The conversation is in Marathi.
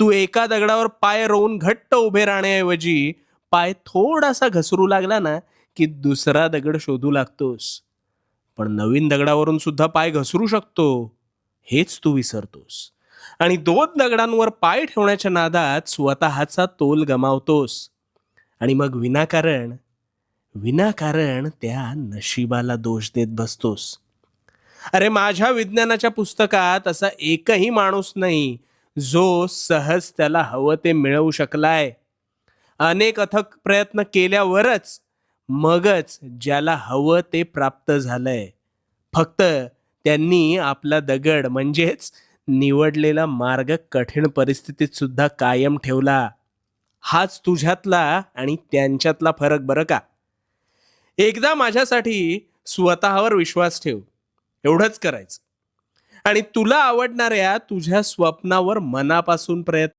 तू एका दगडावर पाय रोवून घट्ट उभे राहण्याऐवजी पाय थोडासा घसरू लागला ना की दुसरा दगड शोधू लागतोस. पण नवीन दगडावरून सुद्धा पाय घसरू शकतो, हेच तू विसरतोस. आणि दोन दगडांवर पाय ठेवण्याच्या नादात स्वतःचा तोल गमावतोस. आणि मग विनाकारण विनाकारण त्या नशिबाला दोष देत बसतोस. अरे माझ्या विज्ञानाच्या पुस्तकात असा एकही माणूस नाही जो सहज त्याला हवं ते मिळवू शकलाय. अनेक अथक प्रयत्न केल्यावरच मगच ज्याला हवं ते प्राप्त झालंय. फक्त त्यांनी आपला दगड म्हणजेच निवडलेला मार्ग कठीण परिस्थितीत सुद्धा कायम ठेवला. हाच तुझ्यातला आणि त्यांच्यातला फरक बरं का. एकदा माझ्यासाठी स्वतःवर विश्वास ठेव, एवढंच करायचं. आणि तुला आवडणाऱ्या तुझ्या स्वप्नावर मनापासून प्रयत्न